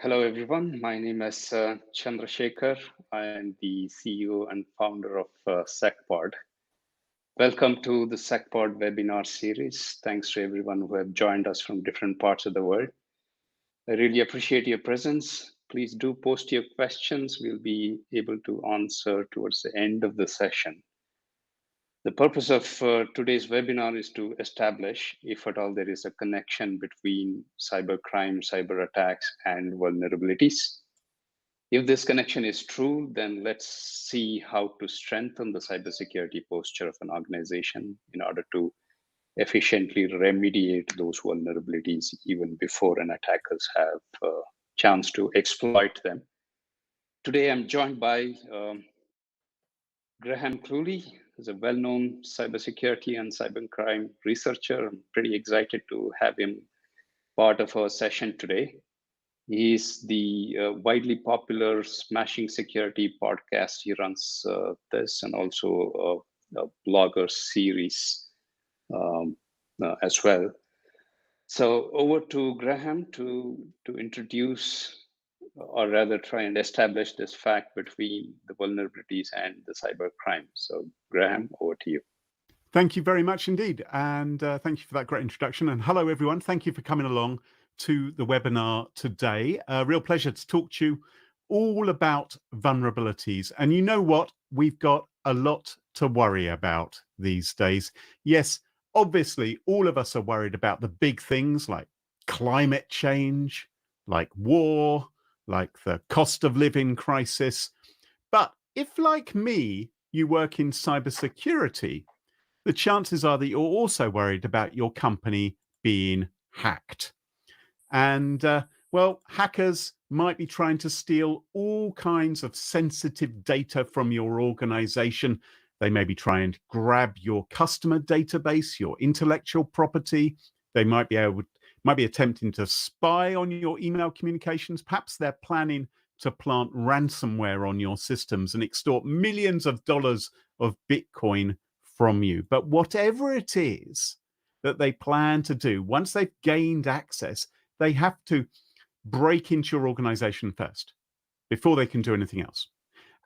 Hello, everyone. My name is Chandrasekhar. I am the CEO and founder of SecPod. Welcome to the SecPod webinar series. Thanks to everyone who have joined us from different parts of the world. I really appreciate your presence. Please do post your questions. We'll be able to answer towards the end of the session. The purpose of today's webinar is to establish, if at all there is a connection between cybercrime, cyber attacks, and vulnerabilities. If this connection is true, then let's see how to strengthen the cybersecurity posture of an organization in order to efficiently remediate those vulnerabilities even before an attackers have a chance to exploit them. Today, I'm joined by Graham Cluley, who's a well-known cybersecurity and cybercrime researcher. I'm pretty excited to have him part of our session today. He's the widely popular Smashing Security podcast. He runs this and also a blogger series as well. So over to Graham to introduce, or rather try and establish this fact between the vulnerabilities and the cybercrime. So Graham, over to you. Thank you very much indeed. And thank you for that great introduction. And hello, everyone. Thank you for coming along to the webinar today. A real pleasure to talk to you all about vulnerabilities. And you know what? We've got a lot to worry about these days. Yes, obviously, all of us are worried about the big things like climate change, like war, like the cost of living crisis. But if, like me, you work in cybersecurity, the chances are that you're also worried about your company being hacked. And, well, hackers might be trying to steal all kinds of sensitive data from your organization. They may be trying to grab your customer database, your intellectual property. They might be attempting to spy on your email communications. Perhaps they're planning to plant ransomware on your systems and extort millions of dollars of Bitcoin from you. But whatever it is that they plan to do, once they've gained access, they have to break into your organization first before they can do anything else.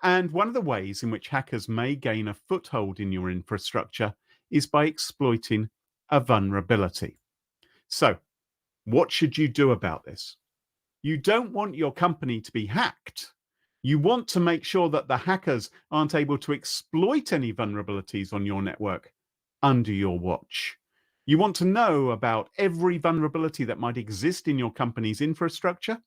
And one of the ways in which hackers may gain a foothold in your infrastructure is by exploiting a vulnerability. So, what should you do about this? You don't want your company to be hacked. You want to make sure that the hackers aren't able to exploit any vulnerabilities on your network under your watch. You want to know about every vulnerability that might exist in your company's infrastructure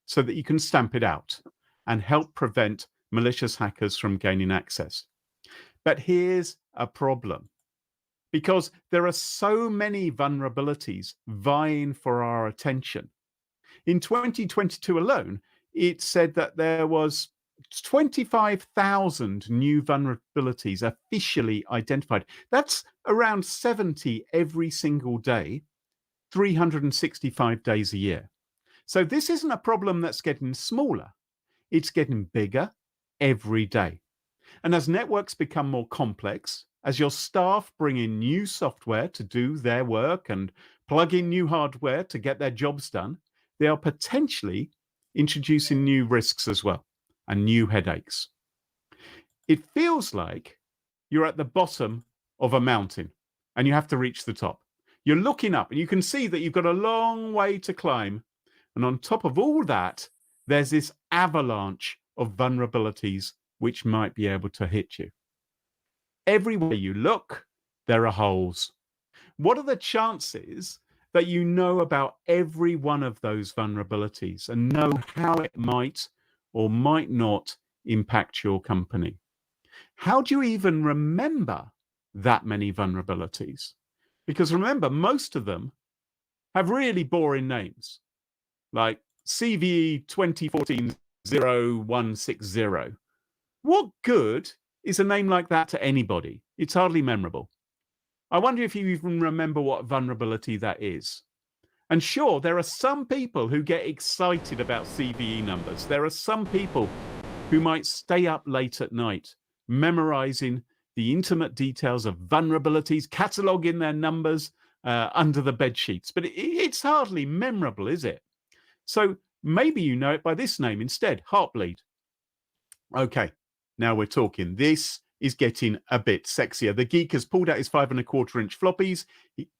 so that you can stamp it out and help prevent malicious hackers from gaining access. But here's a problem. Because there are so many vulnerabilities vying for our attention. In 2022 alone, it said that there was 25,000 new vulnerabilities officially identified. That's around 70 every single day, 365 days a year. So this isn't a problem that's getting smaller. It's getting bigger every day. And as networks become more complex, as your staff bring in new software to do their work and plug in new hardware to get their jobs done, they are potentially introducing new risks as well and new headaches. It feels like you're at the bottom of a mountain and you have to reach the top. You're looking up and you can see that you've got a long way to climb. And on top of all that, there's this avalanche of vulnerabilities which might be able to hit you. Everywhere you look, there are holes. What are the chances that you know about every one of those vulnerabilities and know how it might or might not impact your company? How do you even remember that many vulnerabilities? Because remember, most of them have really boring names, like CVE 2014-0160. What good is a name like that to anybody? It's hardly memorable. I wonder if you even remember what vulnerability that is. And sure, there are some people who get excited about CVE numbers. There are some people who might stay up late at night, memorizing the intimate details of vulnerabilities, cataloging their numbers under the bed sheets. But it's hardly memorable, is it? So Maybe you know it by this name instead, Heartbleed. Okay, now we're talking. This is getting a bit sexier. The geek has pulled out his 5¼ inch floppies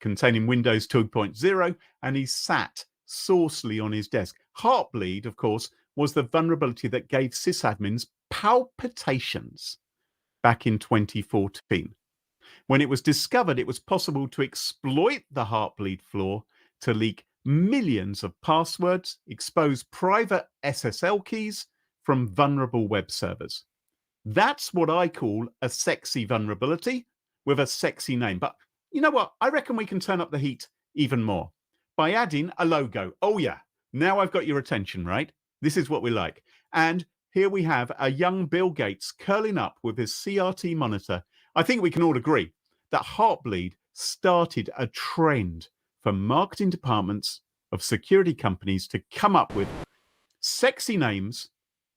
containing Windows 2.0, and he's sat saucily on his desk. Heartbleed, of course, was the vulnerability that gave sysadmins palpitations back in 2014. When it was discovered, it was possible to exploit the Heartbleed flaw to leak millions of passwords, expose private SSL keys from vulnerable web servers. That's what I call a sexy vulnerability with a sexy name. But you know what? I reckon we can turn up the heat even more by adding a logo. Oh yeah, now I've got your attention, right? This is what we like. And here we have a young Bill Gates curling up with his CRT monitor. I think we can all agree that Heartbleed started a trend for marketing departments of security companies to come up with sexy names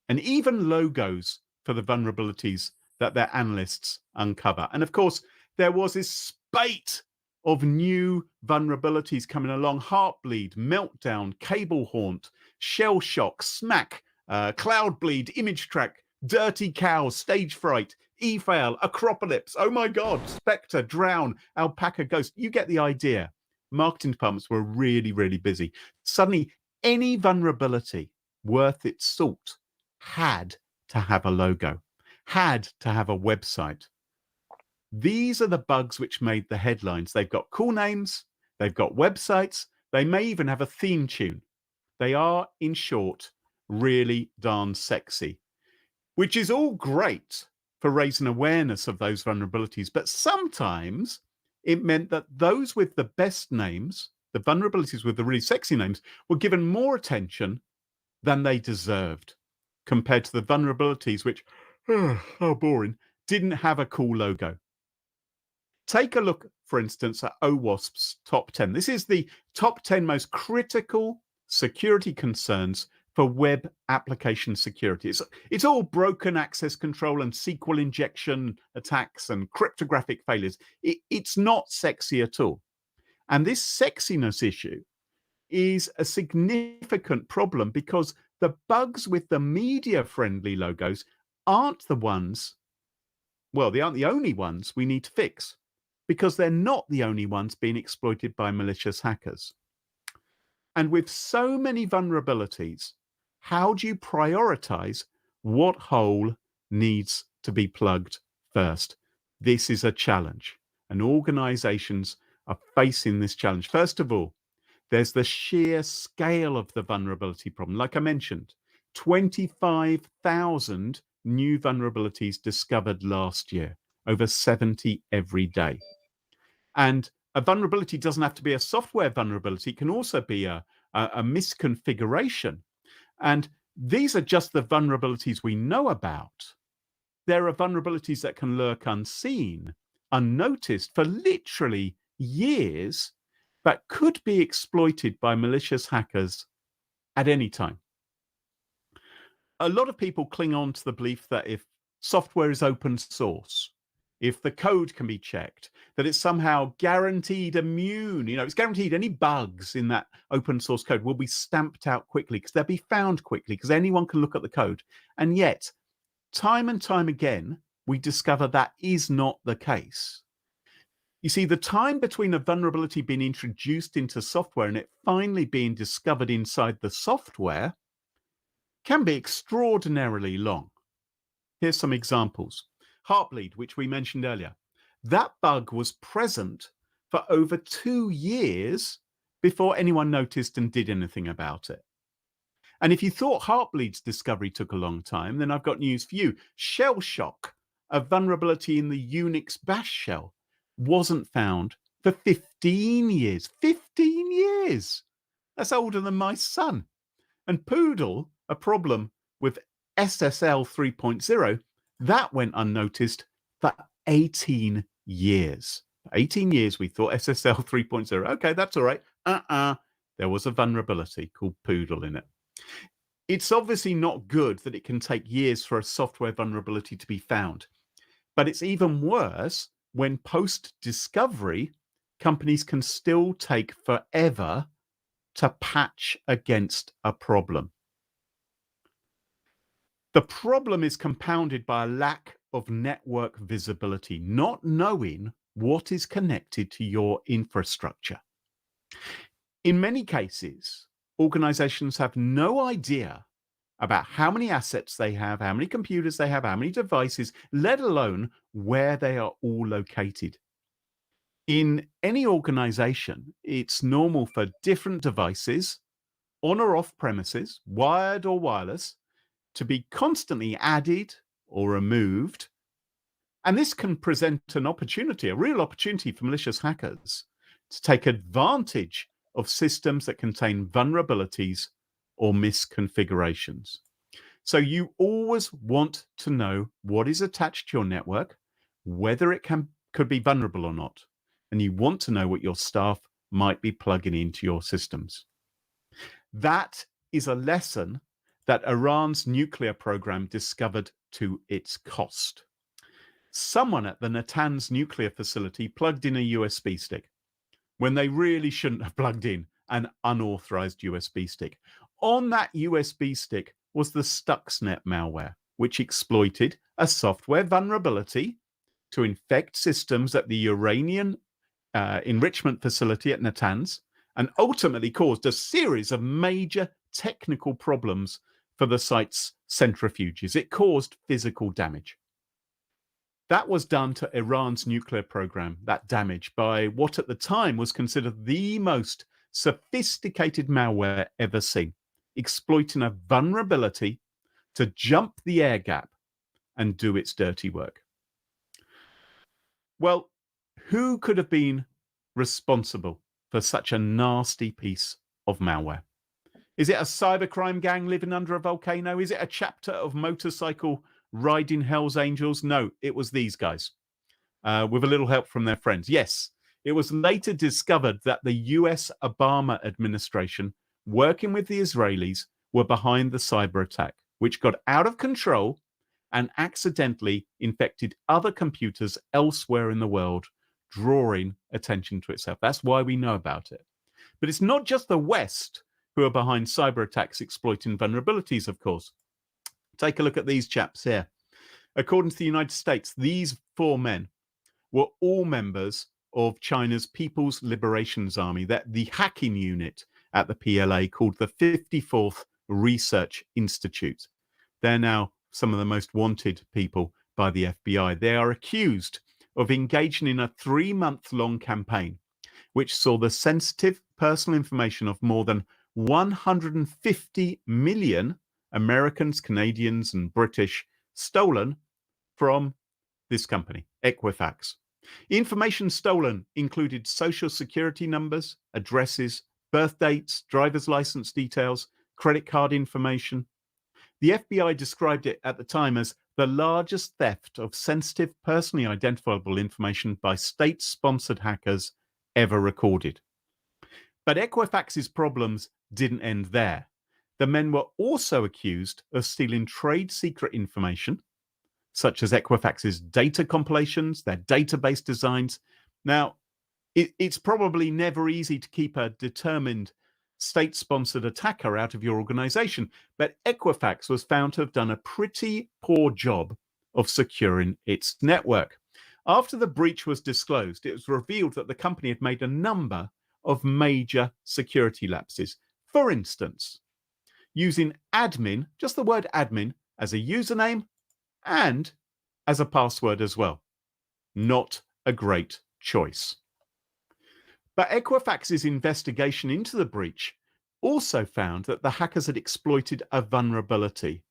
and even logos for the vulnerabilities that their analysts uncover. And of course, there was this spate of new vulnerabilities coming along: Heartbleed, Meltdown, Cable Haunt, Shell Shock, Smack, Cloudbleed, Image Track, Dirty Cow, Stage Fright, eFail, Acropolis, oh my God, Spectre, Drown, Alpaca Ghost. You get the idea. Marketing departments were really, really busy. Suddenly, any vulnerability worth its salt had to have a logo, had to have a website. These are the bugs which made the headlines. They've got cool names, they've got websites, they may even have a theme tune. They are, in short, really darn sexy, which is all great for raising awareness of those vulnerabilities. But sometimes it meant that those with the best names, the vulnerabilities with the really sexy names, were given more attention than they deserved compared to the vulnerabilities which, how boring, didn't have a cool logo. Take a look, for instance, at OWASP's top 10. This is the top 10 most critical security concerns for web application security. It's all broken access control and SQL injection attacks and cryptographic failures. It's not sexy at all. And this sexiness issue is a significant problem because the bugs with the media-friendly logos aren't the ones, well, they aren't the only ones we need to fix, because they're not the only ones being exploited by malicious hackers. And with so many vulnerabilities, how do you prioritize what hole needs to be plugged first? This is a challenge, and organizations are facing this challenge. First of all, there's the sheer scale of the vulnerability problem. Like I mentioned, 25,000 new vulnerabilities discovered last year, over 70 every day. And a vulnerability doesn't have to be a software vulnerability. It can also be a misconfiguration. And these are just the vulnerabilities we know about. There are vulnerabilities that can lurk unseen, unnoticed for literally years, but could be exploited by malicious hackers at any time. A lot of people cling on to the belief that if software is open source, if the code can be checked, that it's somehow guaranteed immune. It's guaranteed any bugs in that open source code will be stamped out quickly because they'll be found quickly because anyone can look at the code. And yet, time and time again, we discover that is not the case. You see, the time between a vulnerability being introduced into software and it finally being discovered inside the software can be extraordinarily long. Here's some examples. Heartbleed, which we mentioned earlier. That bug was present for over 2 years before anyone noticed and did anything about it. And if you thought Heartbleed's discovery took a long time, then I've got news for you. Shell Shock, a vulnerability in the Unix bash shell, wasn't found for 15 years. 15 years! That's older than my son. And Poodle, a problem with SSL 3.0, that went unnoticed for 18 years. 18 years we thought SSL 3.0. Okay, that's all right. There was a vulnerability called Poodle in it. It's obviously not good that it can take years for a software vulnerability to be found. But it's even worse when post-discovery, companies can still take forever to patch against a problem. The problem is compounded by a lack of network visibility, not knowing what is connected to your infrastructure. In many cases, organizations have no idea about how many assets they have, how many computers they have, how many devices, let alone where they are all located. In any organization, it's normal for different devices, on or off premises, wired or wireless, to be constantly added or removed. And this can present an opportunity, a real opportunity for malicious hackers to take advantage of systems that contain vulnerabilities or misconfigurations. So you always want to know what is attached to your network, whether it could be vulnerable or not. And you want to know what your staff might be plugging into your systems. That is a lesson that Iran's nuclear program discovered to its cost. Someone at the Natanz nuclear facility plugged in a USB stick when they really shouldn't have plugged in an unauthorized USB stick. On that USB stick was the Stuxnet malware, which exploited a software vulnerability to infect systems at the uranium enrichment facility at Natanz, and ultimately caused a series of major technical problems for the site's centrifuges. It caused physical damage. That was done to Iran's nuclear program, that damage, by what at the time was considered the most sophisticated malware ever seen, exploiting a vulnerability to jump the air gap and do its dirty work. Well, who could have been responsible for such a nasty piece of malware? Is it a cybercrime gang living under a volcano? Is it a chapter of motorcycle riding Hell's Angels? No, it was these guys, with a little help from their friends. Yes, it was later discovered that the US Obama administration, working with the Israelis, were behind the cyber attack, which got out of control and accidentally infected other computers elsewhere in the world, drawing attention to itself. That's why we know about it. But it's not just the West who are behind cyber attacks exploiting vulnerabilities, of course. Take a look at these chaps here. According to the United States, these 4 men were all members of China's People's Liberations Army, that the hacking unit at the PLA called the 54th Research Institute. They're now some of the most wanted people by the FBI. They are accused of engaging in a 3-month-long campaign, which saw the sensitive personal information of more than 150 million Americans, Canadians, and British stolen from this company, Equifax. Information stolen included social security numbers, addresses, birth dates, driver's license details, credit card information. The FBI described it at the time as the largest theft of sensitive, personally identifiable information by state-sponsored hackers ever recorded. But Equifax's problems didn't end there. The men were also accused of stealing trade secret information, such as Equifax's data compilations, their database designs. Now, it's probably never easy to keep a determined state-sponsored attacker out of your organization, but Equifax was found to have done a pretty poor job of securing its network. After the breach was disclosed, it was revealed that the company had made a number of major security lapses. For instance, using admin, just the word admin, as a username and as a password as well. Not a great choice. But Equifax's investigation into the breach also found that the hackers had exploited a vulnerability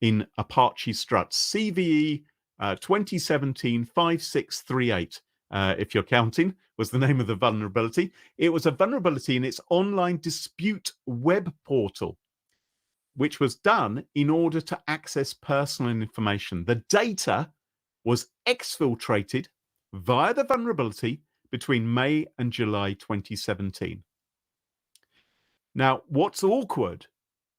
in Apache Struts, CVE 2017-5638, if you're counting, was the name of the vulnerability. It was a vulnerability in its online dispute web portal, which was done in order to access personal information. The data was exfiltrated via the vulnerability between May and July 2017. Now, what's awkward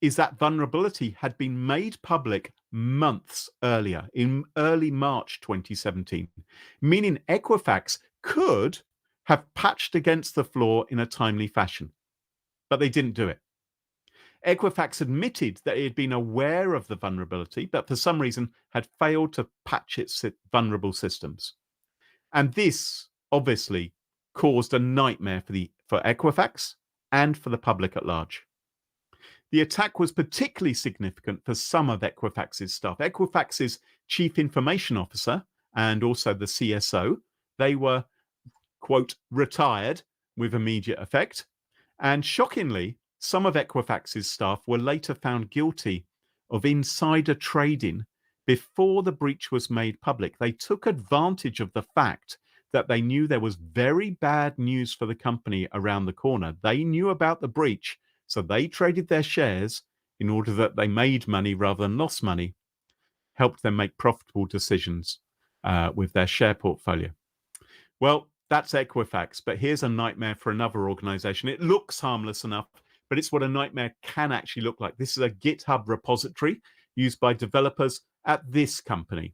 is that vulnerability had been made public months earlier, in early March 2017, meaning Equifax could have patched against the flaw in a timely fashion, but they didn't do it. Equifax admitted that it had been aware of the vulnerability, but for some reason had failed to patch its vulnerable systems. And this obviously caused a nightmare for Equifax and for the public at large. The attack was particularly significant for some of Equifax's staff. Equifax's chief information officer and also the CSO, they were, quote, retired with immediate effect. And shockingly, some of Equifax's staff were later found guilty of insider trading before the breach was made public. They took advantage of the fact that they knew there was very bad news for the company around the corner. They knew about the breach, so they traded their shares in order that they made money rather than lost money, helped them make profitable decisions with their share portfolio. Well, that's Equifax, but here's a nightmare for another organization. It looks harmless enough, but it's what a nightmare can actually look like. This is a GitHub repository used by developers at this company.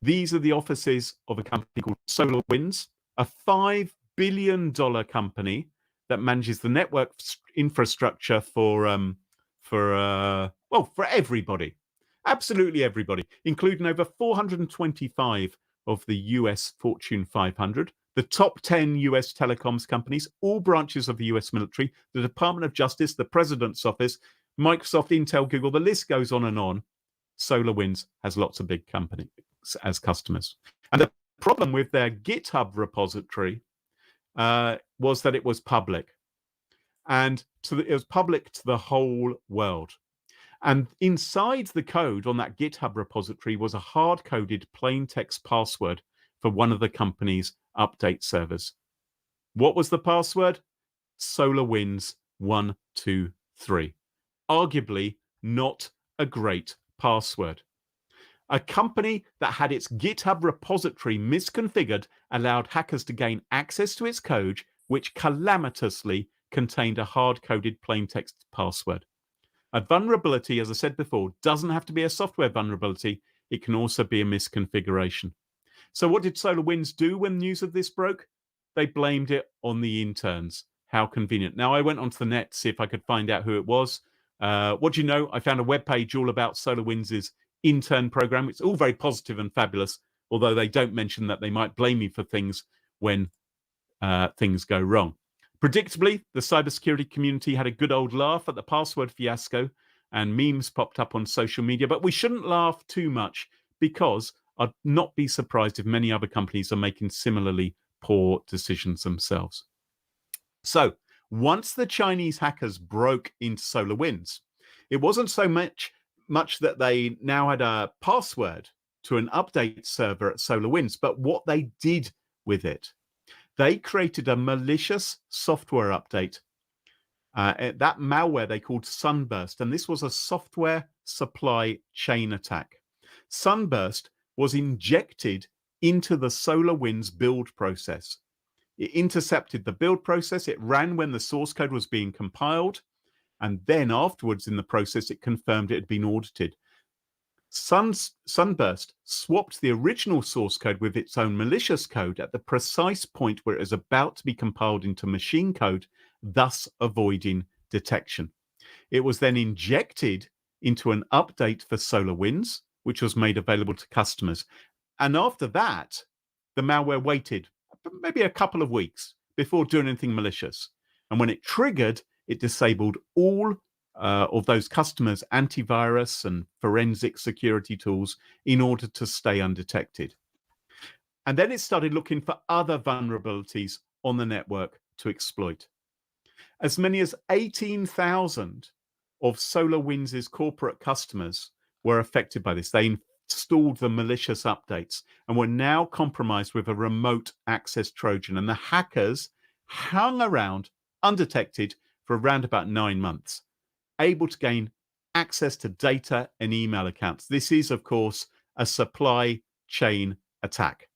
These are the offices of a company called SolarWinds, a $5 billion company that manages the network infrastructure for everybody, absolutely everybody, including over 425 of the US Fortune 500, the top 10 US telecoms companies, all branches of the US military, the Department of Justice, the President's Office, Microsoft, Intel, Google, the list goes on and on. SolarWinds has lots of big companies as customers. And the problem with their GitHub repository was that it was public. And it was public to the whole world. And inside the code on that GitHub repository was a hard-coded plain text password for one of the company's update servers. What was the password? SolarWinds 123. Arguably not a great password. A company that had its GitHub repository misconfigured allowed hackers to gain access to its code, which calamitously contained a hard-coded plain text password. A vulnerability, as I said before, doesn't have to be a software vulnerability. It can also be a misconfiguration. So what did SolarWinds do when news of this broke? They blamed it on the interns. How convenient. Now, I went onto the net to see if I could find out who it was. What do you know? I found a webpage all about SolarWinds' intern program. It's all very positive and fabulous, although they don't mention that they might blame me for things when things go wrong. Predictably, the cybersecurity community had a good old laugh at the password fiasco, and memes popped up on social media. But we shouldn't laugh too much, because I'd not be surprised if many other companies are making similarly poor decisions themselves. So once the Chinese hackers broke into SolarWinds, it wasn't so much that they now had a password to an update server at SolarWinds, but what they did with it. They created a malicious software update. That malware they called Sunburst, and this was a software supply chain attack. Sunburst was injected into the SolarWinds build process. It intercepted the build process. It ran when the source code was being compiled. And then afterwards in the process, it confirmed it had been audited. Sunburst swapped the original source code with its own malicious code at the precise point where it was about to be compiled into machine code, thus avoiding detection. It was then injected into an update for SolarWinds, which was made available to customers. And after that, the malware waited maybe a couple of weeks before doing anything malicious. And when it triggered, it disabled all of those customers' antivirus and forensic security tools in order to stay undetected. And then it started looking for other vulnerabilities on the network to exploit. As many as 18,000 of SolarWinds' corporate customers were affected by this. They installed the malicious updates and were now compromised with a remote access Trojan. And the hackers hung around undetected for around about 9 months, able to gain access to data and email accounts. This is, of course, a supply chain attack.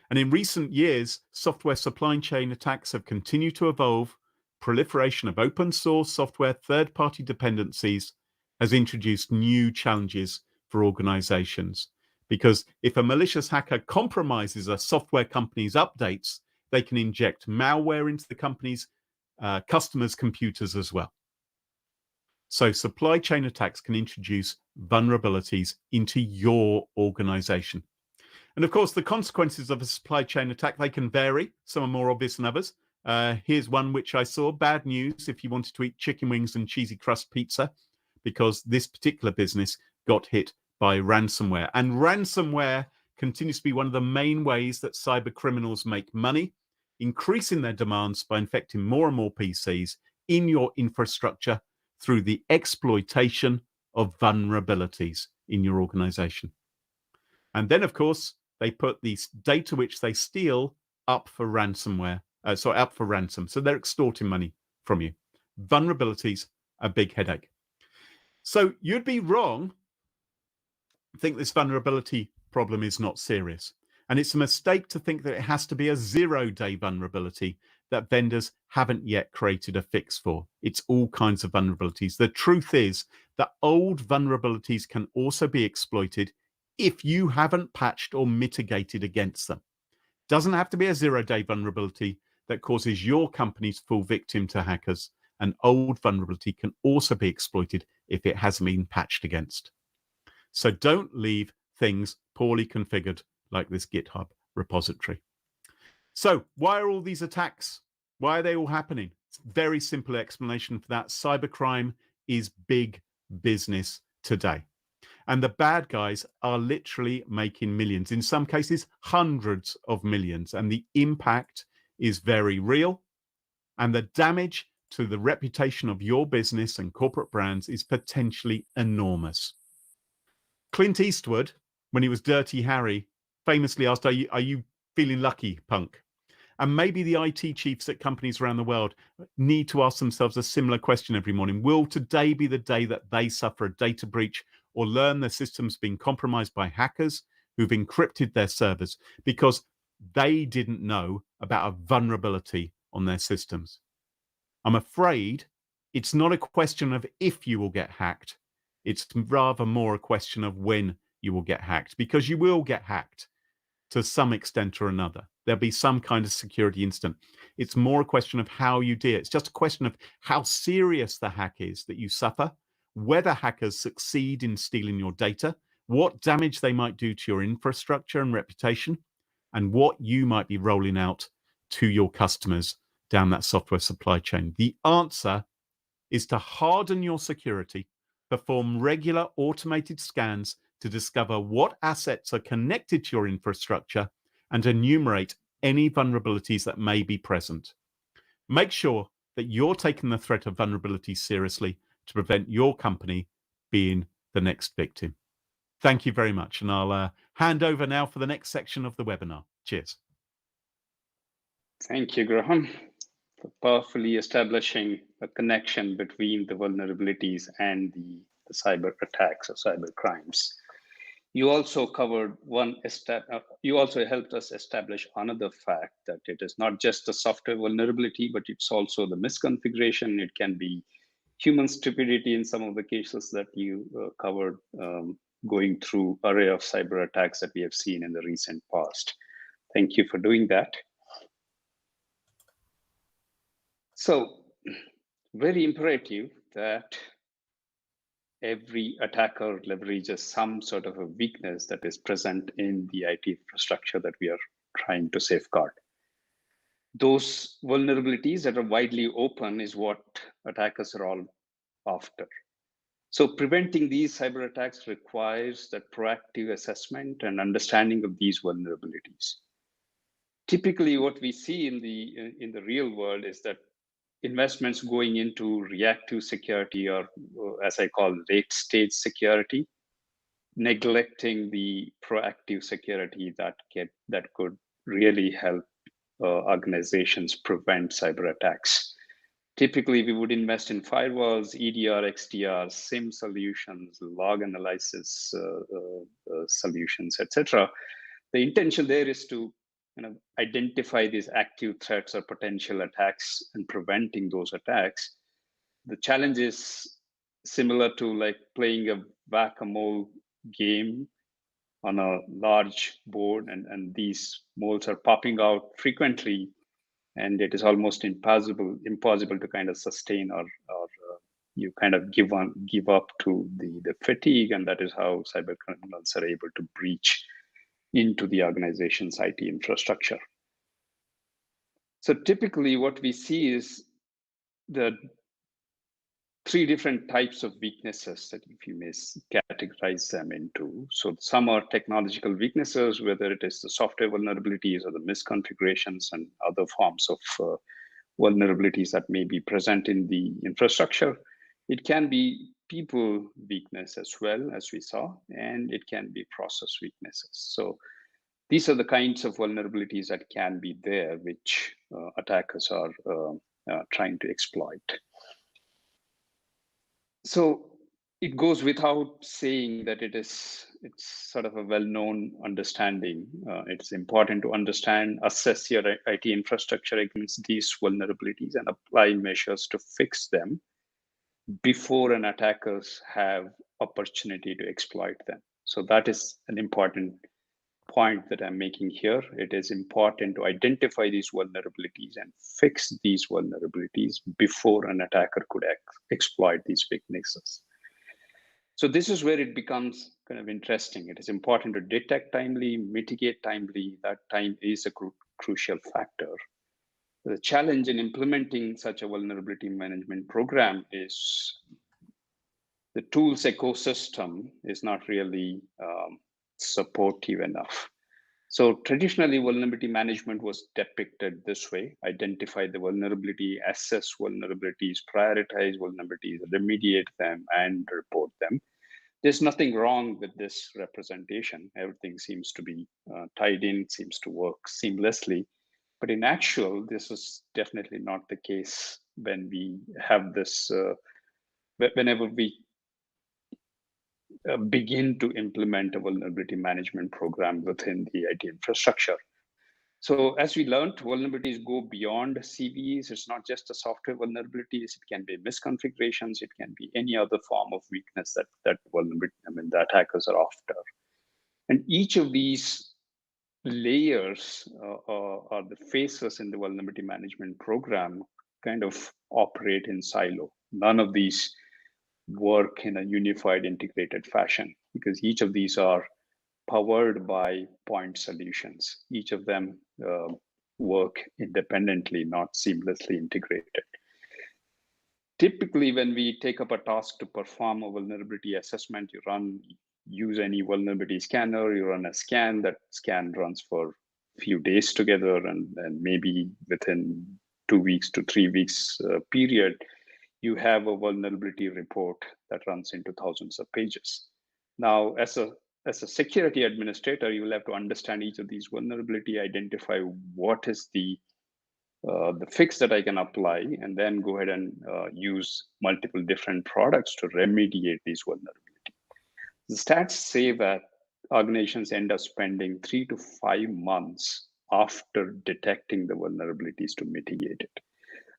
And in recent years, software supply chain attacks have continued to evolve. Proliferation of open source software, third-party dependencies has introduced new challenges for organizations. Because if a malicious hacker compromises a software company's updates, they can inject malware into the company's customers' computers as well. So supply chain attacks can introduce vulnerabilities into your organization. And of course, the consequences of a supply chain attack, they can vary. Some are more obvious than others. Here's one which I saw. Bad news if you wanted to eat chicken wings and cheesy crust pizza, because this particular business got hit by ransomware. And ransomware continues to be one of the main ways that cyber criminals make money, increasing their demands by infecting more and more PCs in your infrastructure through the exploitation of vulnerabilities in your organization. And then, of course, they put the data which they steal up for ransomware, up for ransom. So they're extorting money from you. Vulnerabilities, a big headache. So you'd be wrong to think this vulnerability problem is not serious. And it's a mistake to think that it has to be a 0-day vulnerability that vendors haven't yet created a fix for. It's all kinds of vulnerabilities. The truth is that old vulnerabilities can also be exploited if you haven't patched or mitigated against them. Doesn't have to be a 0-day vulnerability that causes your company to fall victim to hackers. An old vulnerability can also be exploited if it hasn't been patched against. So don't leave things poorly configured like this GitHub repository. So why are all these attacks? Why are they all happening? It's a very simple explanation for that. Cybercrime is big business today. And the bad guys are literally making millions, in some cases, hundreds of millions. And the impact is very real. And the damage to the reputation of your business and corporate brands is potentially enormous. Clint Eastwood, when he was Dirty Harry, famously asked, are you feeling lucky, punk? And maybe the IT chiefs at companies around the world need to ask themselves a similar question every morning. Will today be the day that they suffer a data breach or learn their systems being compromised by hackers who've encrypted their servers because they didn't know about a vulnerability on their systems? I'm afraid it's not a question of if you will get hacked. It's rather more a question of when you will get hacked, because you will get hacked to some extent or another. There'll be some kind of security incident. It's more a question of how you do it. It's just a question of how serious the hack is that you suffer, whether hackers succeed in stealing your data, what damage they might do to your infrastructure and reputation, and what you might be rolling out to your customers down that software supply chain. The answer is to harden your security, perform regular automated scans to discover what assets are connected to your infrastructure, and enumerate any vulnerabilities that may be present. Make sure that you're taking the threat of vulnerabilities seriously to prevent your company being the next victim. Thank you very much. And I'll hand over now for the next section of the webinar. Cheers. Thank you, Graham, for powerfully establishing a connection between the vulnerabilities and the cyber attacks or cyber crimes. You also covered you also helped us establish another fact, that it is not just a software vulnerability, but it's also the misconfiguration. It can be human stupidity in some of the cases that you covered, going through array of cyber attacks that we have seen in the recent past. Thank you for doing that. So, very imperative that every attacker leverages some sort of a weakness that is present in the IT infrastructure that we are trying to safeguard. Those vulnerabilities that are widely open is what attackers are all after. So preventing these cyber attacks requires that proactive assessment and understanding of these vulnerabilities. Typically, what we see in the real world is that investments going into reactive security, or as I call late stage security, neglecting the proactive security that could really help organizations prevent cyber attacks. Typically, we would invest in firewalls, EDR, XDR, SIM solutions, log analysis solutions, etc. The intention there is to identify these active threats or potential attacks and preventing those attacks. The challenge is similar to like playing a whack-a-mole game on a large board, and these moles are popping out frequently, and it is almost impossible to kind of sustain or you kind of give up to the fatigue, and that is how cyber criminals are able to breach into the organization's IT infrastructure. So typically what we see is the three different types of weaknesses that, if you may categorize them into. So some are technological weaknesses, whether it is the software vulnerabilities or the misconfigurations and other forms of vulnerabilities that may be present in the infrastructure. It can be people weakness as well, as we saw, and it can be process weaknesses. So these are the kinds of vulnerabilities that can be there, which attackers are trying to exploit. So it goes without saying that it's sort of a well-known understanding. It's important to understand, assess your IT infrastructure against these vulnerabilities and apply measures to fix them before an attackers have opportunity to exploit them. So that is an important point that I'm making here. It is important to identify these vulnerabilities and fix these vulnerabilities before an attacker could exploit these weaknesses. So this is where it becomes kind of interesting. It is important to detect timely, mitigate timely. That time is a crucial factor. The challenge in implementing such a vulnerability management program is the tools ecosystem is not really supportive enough. So traditionally, vulnerability management was depicted this way: identify the vulnerability, assess vulnerabilities, prioritize vulnerabilities, remediate them, and report them. There's nothing wrong with this representation. Everything seems to be tied in, seems to work seamlessly. But in actual, this is definitely not the case when we have this, whenever we begin to implement a vulnerability management program within the IT infrastructure. So as we learned, vulnerabilities go beyond CVEs. It's not just the software vulnerabilities. It can be misconfigurations. It can be any other form of weakness that vulnerability, the attackers are after. And each of these layers or the phases in the vulnerability management program kind of operate in silo. None of these work in a unified, integrated fashion, because each of these are powered by point solutions. Each of them work independently, not seamlessly integrated. Typically, when we take up a task to perform a vulnerability assessment, you use any vulnerability scanner, you run a scan. That scan runs for a few days together, and maybe within 2 weeks to 3 weeks period, you have a vulnerability report that runs into thousands of pages. Now, as a security administrator, you will have to understand each of these vulnerability, identify what is the fix that I can apply, and then go ahead and use multiple different products to remediate these vulnerabilities. The stats say that organizations end up spending 3 to 5 months after detecting the vulnerabilities to mitigate it.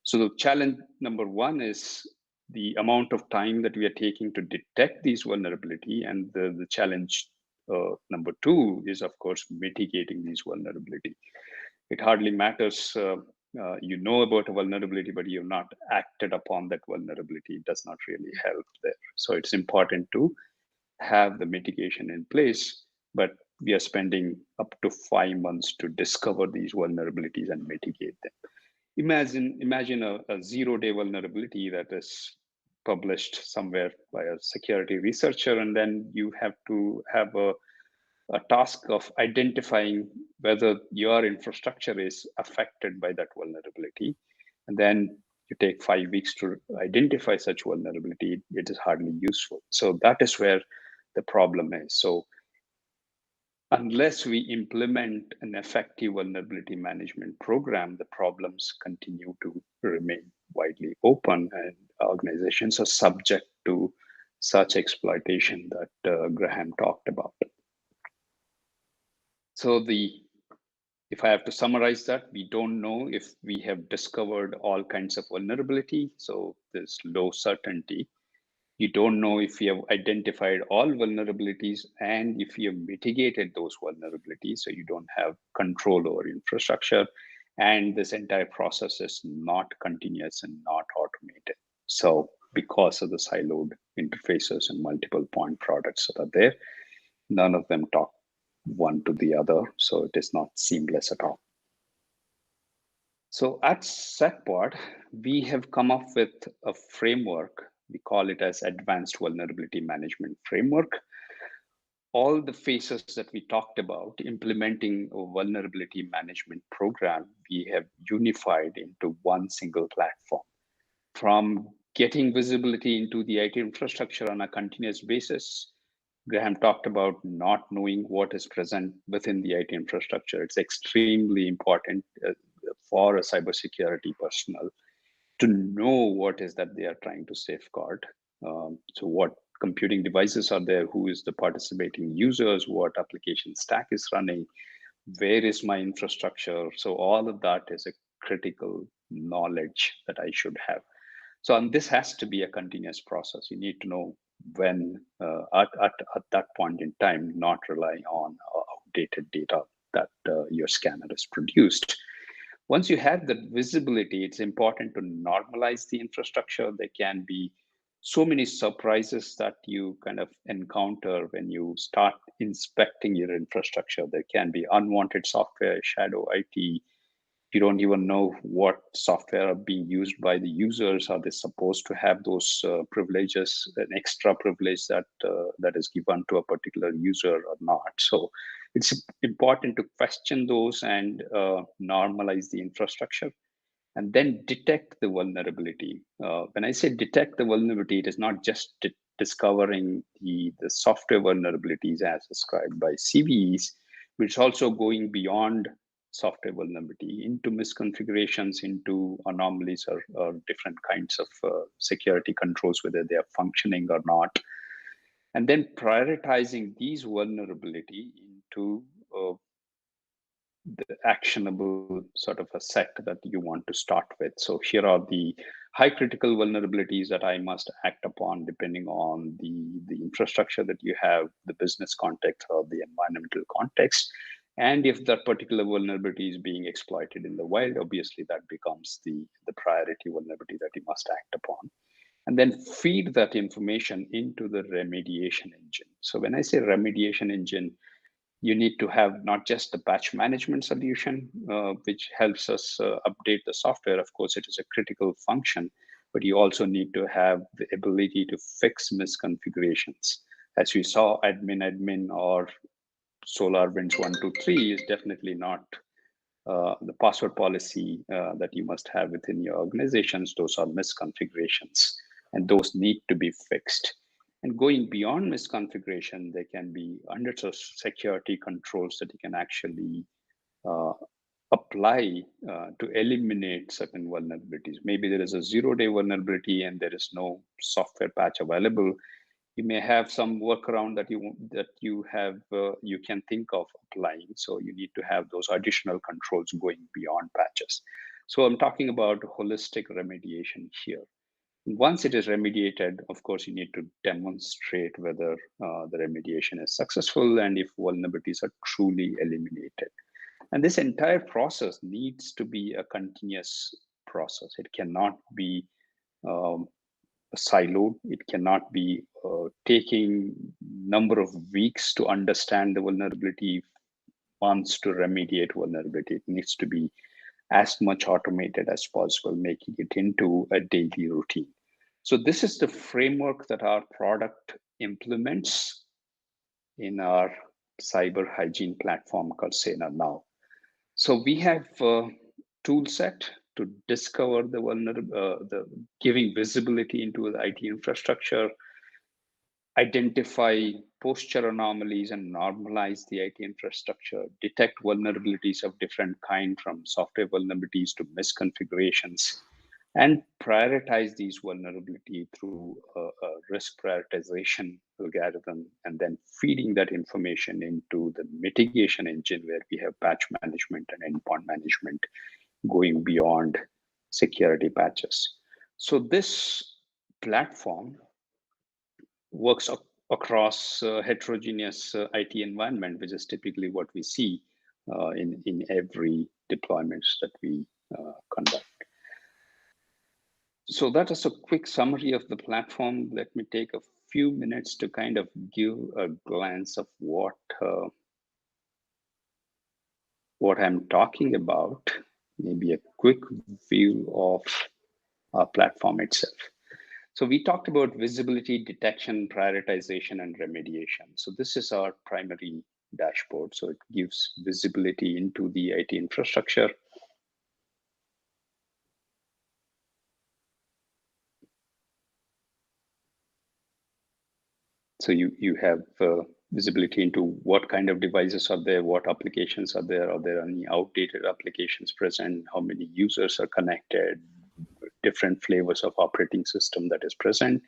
So the challenge number one is the amount of time that we are taking to detect these vulnerability, and the challenge number two is, of course, mitigating these vulnerability. It hardly matters you know about a vulnerability, but you've not acted upon that vulnerability. It does not really help there. So it's important to have the mitigation in place, but we are spending up to 5 months to discover these vulnerabilities and mitigate them. Imagine a 0-day vulnerability that is published somewhere by a security researcher, and then you have to have a task of identifying whether your infrastructure is affected by that vulnerability. And then you take 5 weeks to identify such vulnerability. It is hardly useful. So that is where the problem is. So unless we implement an effective vulnerability management program, the problems continue to remain widely open, and organizations are subject to such exploitation that Graham talked about. So if I have to summarize that, we don't know if we have discovered all kinds of vulnerability. So there's low certainty. You don't know if you have identified all vulnerabilities and if you have mitigated those vulnerabilities. So you don't have control over infrastructure. And this entire process is not continuous and not automated. So because of the siloed interfaces and multiple point products that are there. None of them talk one to the other, so it is not seamless at all. So at SecPod, we have come up with a framework. We call it as Advanced Vulnerability Management Framework. All the phases that we talked about, implementing a vulnerability management program, we have unified into one single platform. From getting visibility into the IT infrastructure on a continuous basis, Graham talked about not knowing what is present within the IT infrastructure. It's extremely important for a cybersecurity personnel to know what is that they are trying to safeguard. So what computing devices are there, who is the participating users, what application stack is running, where is my infrastructure. So all of that is a critical knowledge that I should have. So and this has to be a continuous process. You need to know when at that point in time, not relying on outdated data that your scanner has produced. Once you have the visibility, it's important to normalize the infrastructure. There can be so many surprises that you kind of encounter when you start inspecting your infrastructure. There can be unwanted software, shadow IT. You don't even know what software are being used by the users. Are they supposed to have those privileges, an extra privilege that that is given to a particular user or not? So it's important to question those and normalize the infrastructure and then detect the vulnerability. When I say detect the vulnerability, it is not just discovering the software vulnerabilities as described by CVEs, but it's also going beyond software vulnerability into misconfigurations, into anomalies or different kinds of security controls, whether they are functioning or not. And then prioritizing these vulnerability into the actionable sort of a set that you want to start with. So here are the high critical vulnerabilities that I must act upon depending on the infrastructure that you have, the business context or the environmental context. And if that particular vulnerability is being exploited in the wild, obviously that becomes the priority vulnerability that you must act upon. And then feed that information into the remediation engine. So when I say remediation engine, you need to have not just the patch management solution, which helps us update the software. Of course, it is a critical function, but you also need to have the ability to fix misconfigurations. As we saw, admin or SolarWinds 123 is definitely not the password policy that you must have within your organizations. Those are misconfigurations, and those need to be fixed. And going beyond misconfiguration, there can be hundreds of security controls that you can actually apply to eliminate certain vulnerabilities. Maybe there is a 0-day vulnerability and there is no software patch available. You may have some workaround that you can think of applying. So you need to have those additional controls going beyond patches. So I'm talking about holistic remediation here. Once it is remediated, of course, you need to demonstrate whether the remediation is successful and if vulnerabilities are truly eliminated. And this entire process needs to be a continuous process. It cannot be siloed. It cannot be taking number of weeks to understand the vulnerability, months to remediate vulnerability. It needs to be as much automated as possible, making it into a daily routine. So this is the framework that our product implements in our cyber hygiene platform called Sena Now. So we have a tool set to discover the giving visibility into the IT infrastructure, identify posture anomalies and normalize the IT infrastructure, detect vulnerabilities of different kind from software vulnerabilities to misconfigurations, and prioritize these vulnerability through a risk prioritization algorithm, and then feeding that information into the mitigation engine where we have patch management and endpoint management going beyond security patches. So this platform works across heterogeneous IT environment, which is typically what we see in every deployments that we conduct. So that is a quick summary of the platform. Let me take a few minutes to kind of give a glance of what I'm talking about, maybe a quick view of our platform itself. So we talked about visibility, detection, prioritization, and remediation. So this is our primary dashboard. So it gives visibility into the IT infrastructure. So you have visibility into what kind of devices are there, what applications are there any outdated applications present, how many users are connected, different flavors of operating system that is present.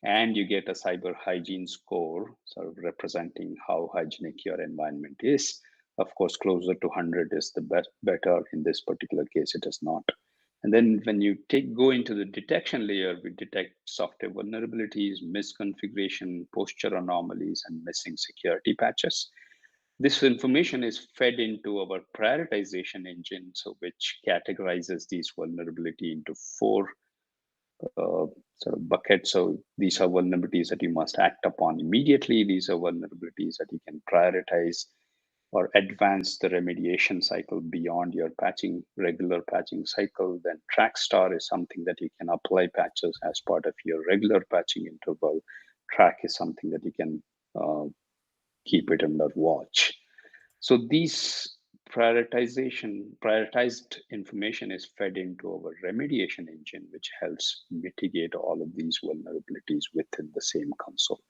And you get a cyber hygiene score, sort of representing how hygienic your environment is. Of course, closer to 100 is the better. In this particular case, it is not. And then when you go into the detection layer, we detect software vulnerabilities, misconfiguration, posture anomalies, and missing security patches. This information is fed into our prioritization engine, so which categorizes these vulnerability into four sort of buckets. So these are vulnerabilities that you must act upon immediately. These are vulnerabilities that you can prioritize or advance the remediation cycle beyond your regular patching cycle. Then track star is something that you can apply patches as part of your regular patching interval. Track is something that you can keep it under watch. So these prioritized information is fed into our remediation engine, which helps mitigate all of these vulnerabilities within the same console.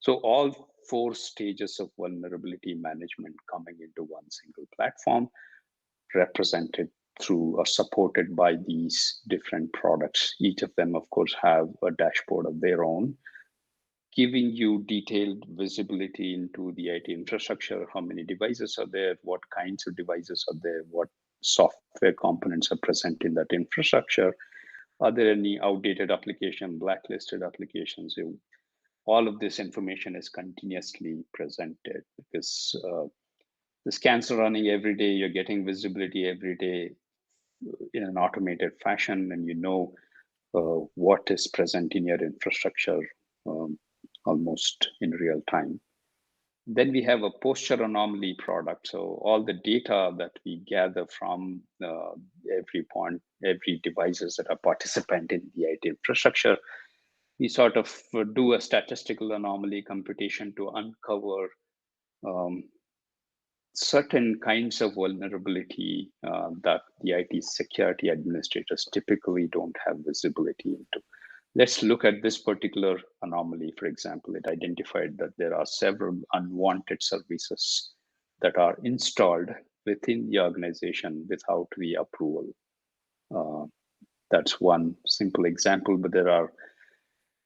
So all four stages of vulnerability management coming into one single platform, represented through or supported by these different products. Each of them, of course, have a dashboard of their own, giving you detailed visibility into the IT infrastructure, how many devices are there, what kinds of devices are there, what software components are present in that infrastructure. Are there any outdated application, blacklisted applications? All of this information is continuously presented because the scans are running every day. You're getting visibility every day in an automated fashion, and you know what is present in your infrastructure um, almost in real time. Then we have a posture anomaly product. So all the data that we gather from every devices that are participant in the IT infrastructure, we sort of do a statistical anomaly computation to uncover um, certain kinds of vulnerability that the IT security administrators typically don't have visibility into. Let's look at this particular anomaly. For example, it identified that there are several unwanted services that are installed within the organization without the approval. That's one simple example, but there are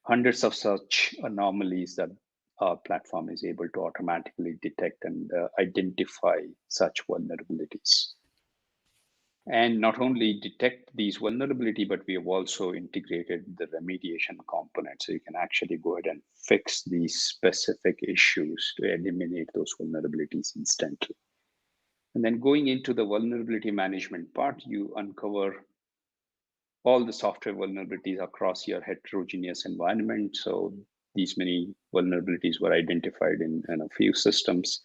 hundreds of such anomalies that our platform is able to automatically detect and identify such vulnerabilities. And not only detect these vulnerability, but we have also integrated the remediation component. So you can actually go ahead and fix these specific issues to eliminate those vulnerabilities instantly. And then going into the vulnerability management part, you uncover all the software vulnerabilities across your heterogeneous environment. So these many vulnerabilities were identified in a few systems.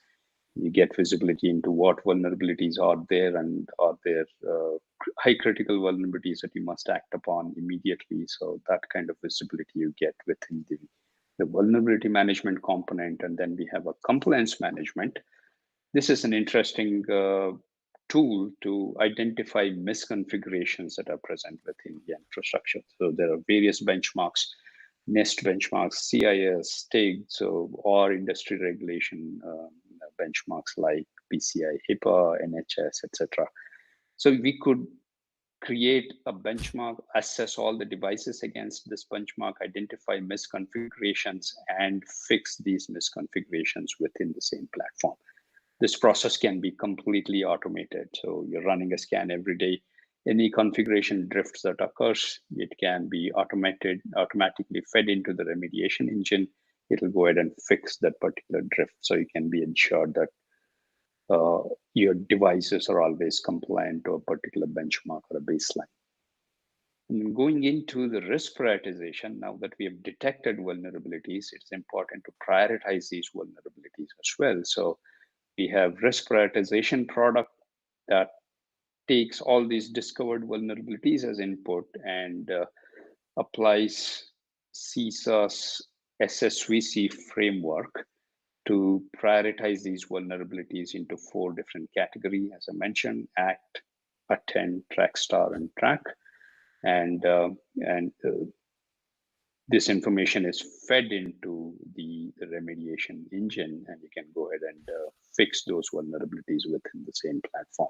You get visibility into what vulnerabilities are there and are there high critical vulnerabilities that you must act upon immediately. So that kind of visibility you get within the vulnerability management component. And then we have a compliance management. This is an interesting tool to identify misconfigurations that are present within the infrastructure. So there are various benchmarks, NIST benchmarks, CIS, STIG, so or industry regulation benchmarks like PCI, HIPAA, NHS, etc. So we could create a benchmark, assess all the devices against this benchmark, identify misconfigurations, and fix these misconfigurations within the same platform. This process can be completely automated. So you're running a scan every day. Any configuration drifts that occurs, it can be automatically fed into the remediation engine. It'll go ahead and fix that particular drift. So you can be ensured that your devices are always compliant to a particular benchmark or a baseline. And going into the risk prioritization, now that we have detected vulnerabilities, it's important to prioritize these vulnerabilities as well. So we have risk prioritization product that takes all these discovered vulnerabilities as input and applies CISA's SSVC framework to prioritize these vulnerabilities into 4 different categories, as I mentioned: act, attend, track star, and track. And this information is fed into the remediation engine, and you can go ahead and fix those vulnerabilities within the same platform.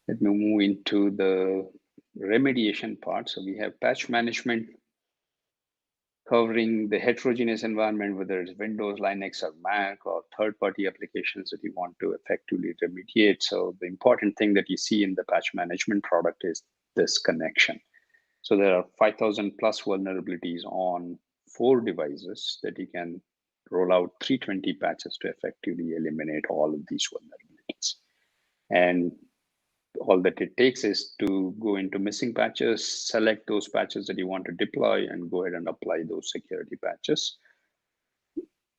Let me move into the remediation part. So we have patch management covering the heterogeneous environment, whether it's Windows, Linux, or Mac, or third-party applications that you want to effectively remediate. So the important thing that you see in the patch management product is this connection. So there are 5,000 plus vulnerabilities on 4 devices that you can roll out 320 patches to effectively eliminate all of these vulnerabilities. And all that it takes is to go into missing patches, select those patches that you want to deploy, and go ahead and apply those security patches.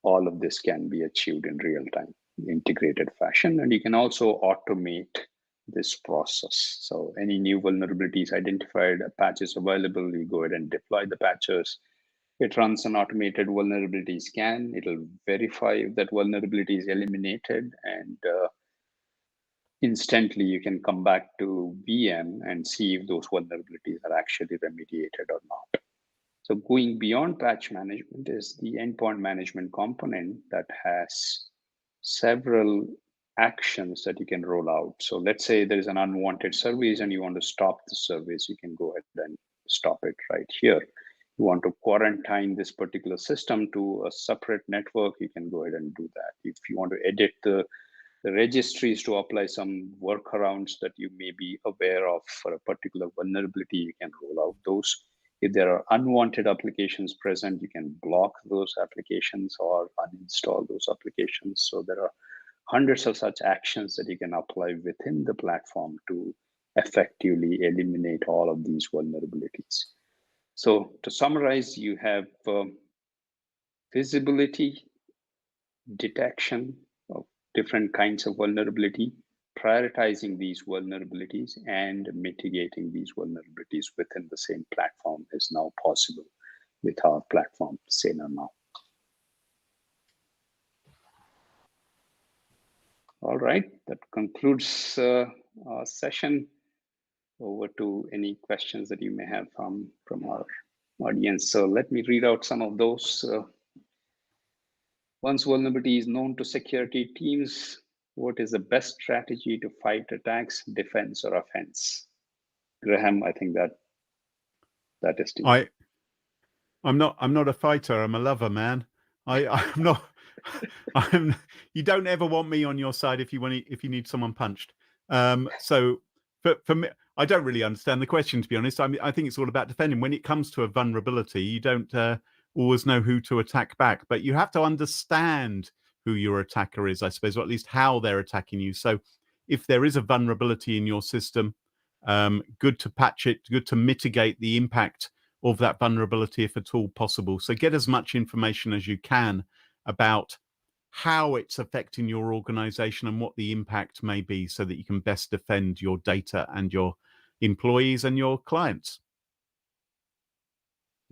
All of this can be achieved in real time, integrated fashion, and you can also automate this process. So any new vulnerabilities identified, a patch is available, you go ahead and deploy the patches. It runs an automated vulnerability scan. It'll verify if that vulnerability is eliminated, and instantly you can come back to VM and see if those vulnerabilities are actually remediated or not. So going beyond patch management is the endpoint management component that has several actions that you can roll out. So let's say there is an unwanted service and you want to stop the service, you can go ahead and stop it right here. You want to quarantine this particular system to a separate network, you can go ahead and do that. If you want to edit the registries to apply some workarounds that you may be aware of for a particular vulnerability, you can roll out those. If there are unwanted applications present, you can block those applications or uninstall those applications. So there are hundreds of such actions that you can apply within the platform to effectively eliminate all of these vulnerabilities. So to summarize, you have visibility, detection of different kinds of vulnerability, prioritizing these vulnerabilities, and mitigating these vulnerabilities within the same platform is now possible with our platform, Sena now. All right, that concludes our session. Over to any questions that you may have from our audience. So let me read out some of those. Once vulnerability is known to security teams, what is the best strategy to fight attacks, defense, or offense? Graham, I think that is to you. I'm not a fighter. I'm a lover, man. I'm not. You don't ever want me on your side if you need someone punched. So for me, I don't really understand the question, to be honest. I think it's all about defending. When it comes to a vulnerability, you don't always know who to attack back, but you have to understand who your attacker is, I suppose, or at least how they're attacking you. So if there is a vulnerability in your system, good to patch it, good to mitigate the impact of that vulnerability if at all possible. So get as much information as you can about how it's affecting your organization and what the impact may be so that you can best defend your data and your employees and your clients.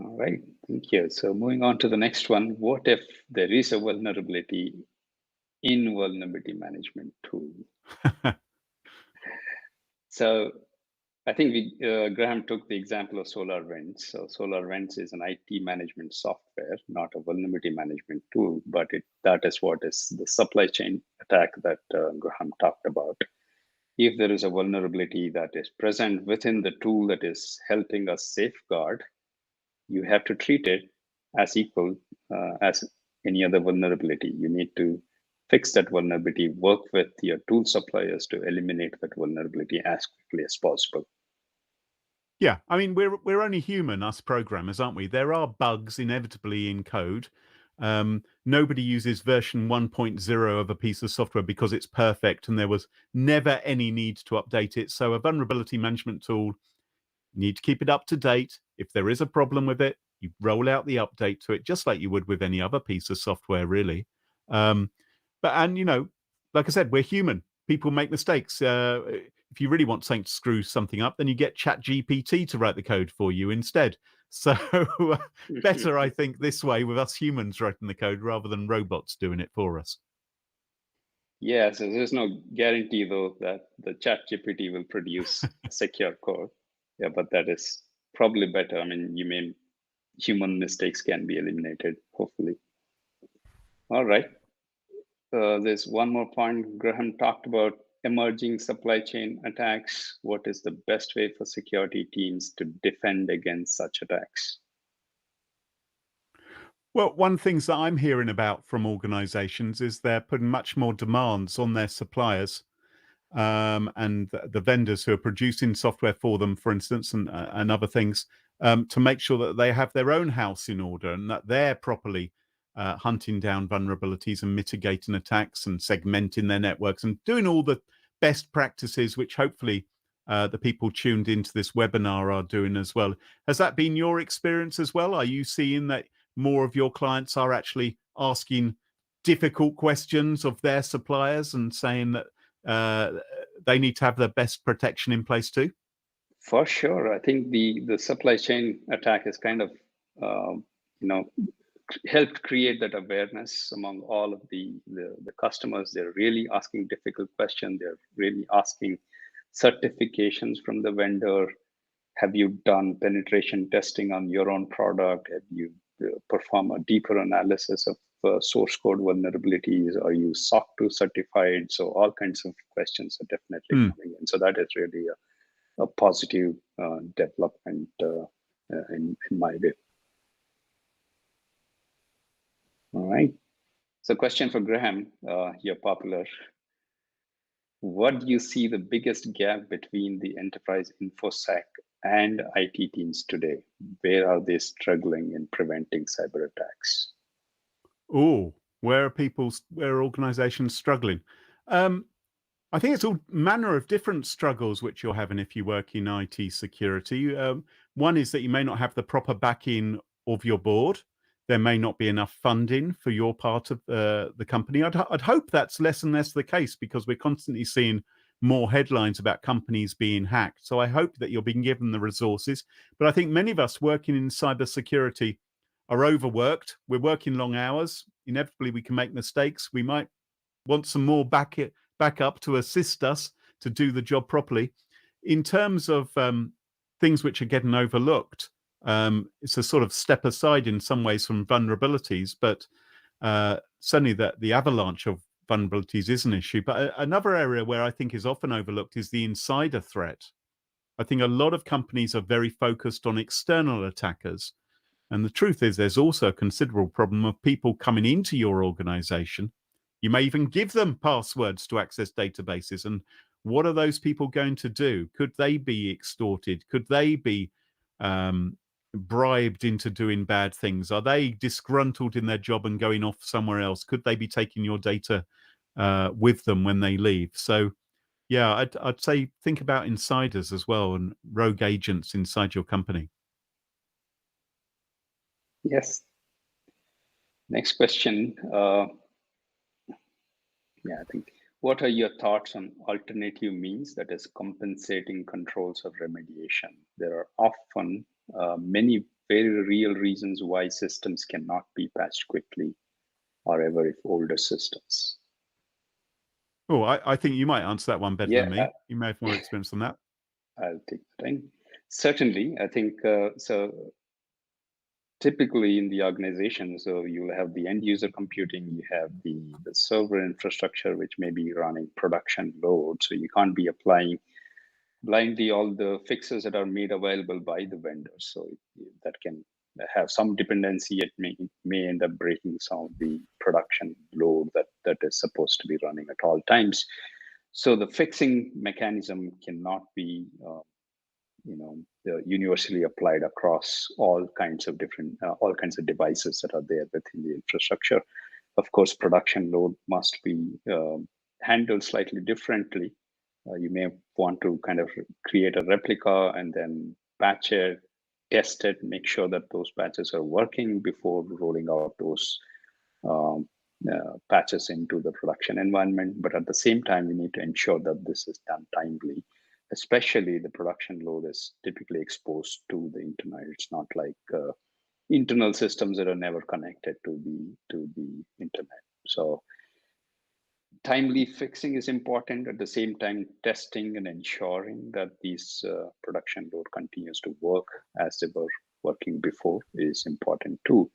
All right, thank you. So moving on to the next one, what if there is a vulnerability in vulnerability management tool? So I think Graham took the example of SolarWinds. So SolarWinds is an IT management software, not a vulnerability management tool, but that is what is the supply chain attack that Graham talked about. If there is a vulnerability that is present within the tool that is helping us safeguard, you have to treat it as equal as any other vulnerability. You need to fix that vulnerability, work with your tool suppliers to eliminate that vulnerability as quickly as possible. Yeah, I mean, we're only human, us programmers, aren't we? There are bugs inevitably in code. Nobody uses version 1.0 of a piece of software because it's perfect and there was never any need to update it. So a vulnerability management tool, you need to keep it up to date. If there is a problem with it, you roll out the update to it, just like you would with any other piece of software, really. Um, and like I said, we're human. People make mistakes. If you really want something to screw something up, then you get ChatGPT to write the code for you instead. So better, I think, this way with us humans writing the code rather than robots doing it for us. Yeah, so there's no guarantee though that the chat GPT will produce secure code. Yeah, but that is probably better. I mean, human mistakes can be eliminated, hopefully. All right. There's one more point. Graham talked about emerging supply chain attacks. What is the best way for security teams to defend against such attacks? Well, one things that I'm hearing about from organizations is they're putting much more demands on their suppliers and the vendors who are producing software for them, for instance, and other things, to make sure that they have their own house in order and that they're properly hunting down vulnerabilities and mitigating attacks and segmenting their networks and doing all the best practices, which hopefully the people tuned into this webinar are doing as well. Has that been your experience as well? Are you seeing that more of your clients are actually asking difficult questions of their suppliers and saying that they need to have the best protection in place too? For sure. I think the supply chain attack is kind of, you know, helped create that awareness among all of the customers. They're really asking difficult questions. They're really asking certifications from the vendor. Have you done penetration testing on your own product? Have you performed a deeper analysis of source code vulnerabilities? Are you SOC 2 certified? So all kinds of questions are definitely coming in. So that is really a positive development in my view. All right. So question for Graham, you're popular. What do you see the biggest gap between the enterprise InfoSec and IT teams today? Where are they struggling in preventing cyber attacks? Oh, where are organizations struggling? I think it's all manner of different struggles which you're having if you work in IT security. One is that you may not have the proper backing of your board. There may not be enough funding for your part of the company. I'd hope that's less and less the case because we're constantly seeing more headlines about companies being hacked. So I hope that you're being given the resources. But I think many of us working in cybersecurity are overworked. We're working long hours. Inevitably, we can make mistakes. We might want some more backup to assist us to do the job properly. In terms of things which are getting overlooked, it's a sort of step aside in some ways from vulnerabilities, but certainly the avalanche of vulnerabilities is an issue. But another area where I think is often overlooked is the insider threat. I think a lot of companies are very focused on external attackers. And the truth is, there's also a considerable problem of people coming into your organization. You may even give them passwords to access databases. And what are those people going to do? Could they be extorted? Could they be bribed into doing bad things? Are they disgruntled in their job and going off somewhere else? Could they be taking your data with them when they leave? So, yeah, I'd say think about insiders as well and rogue agents inside your company. Yes. Next question. I think, what are your thoughts on alternative means, that is compensating controls of remediation? There are often many very real reasons why systems cannot be patched quickly or ever if older systems. Oh, I think you might answer that one better than me. Yeah, You may have more experience than that. I'll take the time. Certainly, I think so. Typically in the organization, so you have the end user computing, you have the server infrastructure, which may be running production load. So you can't be applying blindly all the fixes that are made available by the vendors. So that can have some dependency. It may end up breaking some of the production load that is supposed to be running at all times. So the fixing mechanism cannot be they're universally applied across all kinds of devices that are there within the infrastructure. Of course, production load must be handled slightly differently. You may want to kind of create a replica and then patch it, test it, make sure that those patches are working before rolling out those patches into the production environment. But at the same time, we need to ensure that this is done timely. Especially the production load is typically exposed to the internet. It's not like internal systems that are never connected to the internet. So timely fixing is important. At the same time, testing and ensuring that these production load continues to work as they were working before is important too.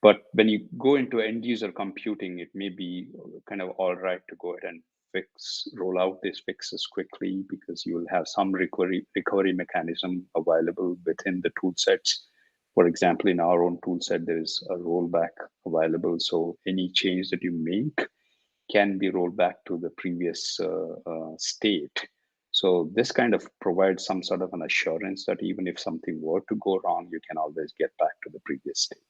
But when you go into end user computing, it may be kind of all right to go ahead and roll out these fixes quickly, because you will have some recovery mechanism available within the tool sets. For example, in our own tool set, there is a rollback available. So any change that you make can be rolled back to the previous state. So this kind of provides some sort of an assurance that even if something were to go wrong, you can always get back to the previous state.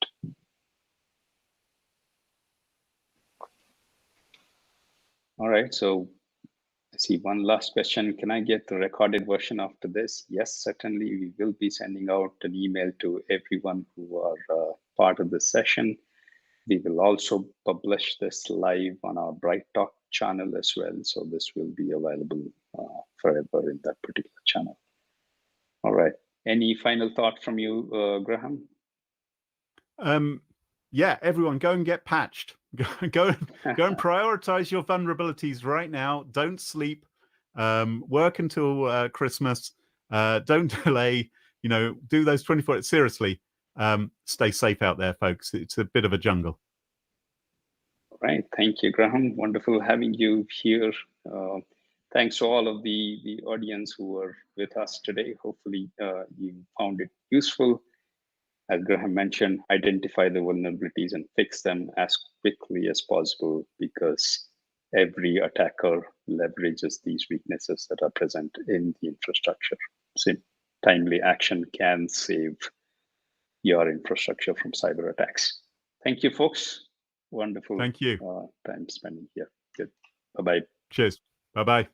All right, so I see one last question. Can I get the recorded version after this? Yes, certainly. We will be sending out an email to everyone who are part of the session. We will also publish this live on our Bright Talk channel as well. So this will be available forever in that particular channel. All right. Any final thought from you, Graham? Yeah, everyone go and get patched. Go and prioritize your vulnerabilities right now. Don't sleep. Work until Christmas. Don't delay. Do those 24. Seriously, stay safe out there, folks. It's a bit of a jungle. All right. Thank you, Graham. Wonderful having you here. Thanks to all of the audience who were with us today. Hopefully, you found it useful. As Graham mentioned, identify the vulnerabilities and fix them as quickly as possible, because every attacker leverages these weaknesses that are present in the infrastructure. So timely action can save your infrastructure from cyber attacks. Thank you, folks. Wonderful. Thank you. Time spending here. Good. Bye-bye. Cheers. Bye-bye.